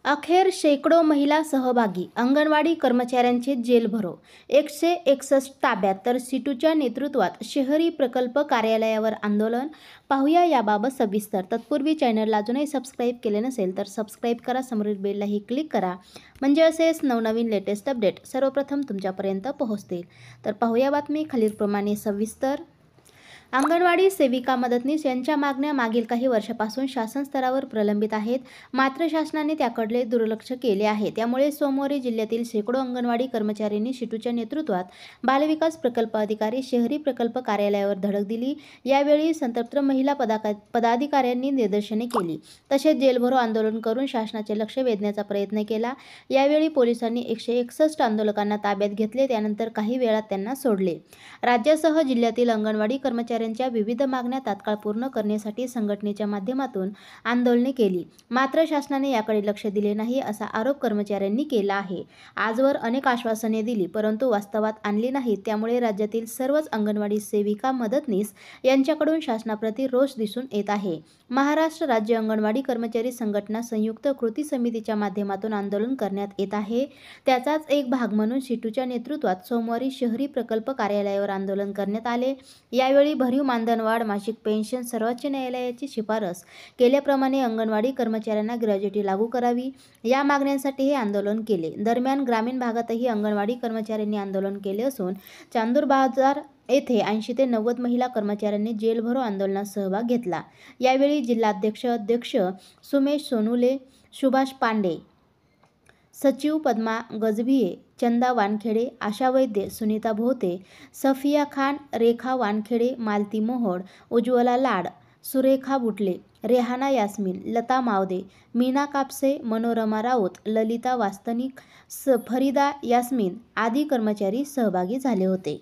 अखेर शेकडो महिला सहभागी, अंगणवाडी कर्मचाऱ्यांचे जेलभरो, 161 ताब्यात तर सीटूच्या नेतृत्वात शहरी प्रकल्प कार्यालयावर आंदोलन. पाहूया याबाबत सविस्तर. तत्पूर्वी चॅनलला अजूनही सबस्क्राईब केले नसेल तर सबस्क्राईब करा, समोरील बेललाही क्लिक करा, म्हणजे असेच नवनवीन लेटेस्ट अपडेट सर्वप्रथम तुमच्यापर्यंत पोहोचतील. तर पाहूया बातमी खालीलप्रमाणे सविस्तर. अंगणवाडी सेविका मदतनीस यांच्या मागण्या मागील काही वर्षापासून शासन स्तरावर प्रलंबित आहेत, मात्र शासनाने त्याकडे दुर्लक्ष केले आहे. त्यामुळे सोमवारी जिल्ह्यातील शेकडो अंगणवाडी कर्मचाऱ्यांनी सीटूच्या नेतृत्वात बालविकास प्रकल्प अधिकारी शहरी प्रकल्प कार्यालयावर धडक दिली. यावेळी संतप्त महिला पदाधिकाऱ्यांनी निदर्शने केली, तसेच जेलभरो आंदोलन करून शासनाचे लक्ष वेधण्याचा प्रयत्न केला. यावेळी पोलिसांनी 161 आंदोलकांना ताब्यात घेतले, त्यानंतर काही वेळात त्यांना सोडले. राज्यासह जिल्ह्यातील अंगणवाडी कर्मचाऱ्यांच्या विविध मागण्या तात्काळ पूर्ण करण्यासाठी संघटनेच्या माध्यमातून आंदोलने केली, मात्र शासनाने याकडे लक्ष दिले नाही असा आरोप कर्मचाऱ्यांनी केला आहे. आजवर अनेक आश्वासने दिली, परंतु वास्तवात आणली नाहीत. त्यामुळे राज्यातील सर्वच अंगणवाडी सेविका मदतनीस यांच्याकडून शासनाप्रती रोष दिसून येत आहे. महाराष्ट्र राज्य अंगणवाडी कर्मचारी संघटना संयुक्त कृती समितीच्या माध्यमातून आंदोलन करण्यात येत आहे. त्याचाच एक भाग म्हणून सीटूच्या नेतृत्वात सोमवारी शहरी प्रकल्प कार्यालयावर आंदोलन करण्यात आले. यावेळी भरीव मानधनवाढ, मासिक पेन्शन, सर्वोच्च न्यायालयाची शिफारस केल्याप्रमाणे अंगणवाडी कर्मचाऱ्यांना ग्रॅज्युटी लागू करावी, या मागण्यांसाठी हे आंदोलन केले. दरम्यान ग्रामीण भागातही अंगणवाडी कर्मचाऱ्यांनी आंदोलन केले असून चांदूर बाजार येथे 80 ते 90 महिला कर्मचाऱ्यांनी जेलभरो आंदोलनात सहभाग घेतला. यावेळी जिल्हाध्यक्ष सुमेश सोनुले, सुभाष पांडे, सचिव पद्मा गजभिये, चंदा वानखेडे, आशा वैद्य, सुनीता भोते, सफिया खान, रेखा वानखेडे, मालती मोहोड, उज्ज्वला लाड, सुरेखा बुटले, रेहाना यास्मीन, लता मावदे, मीना कापसे, मनोरमा राऊत, ललिता वास्तनिक, फरीदा यास्मीन आदी कर्मचारी सहभागी झाले होते.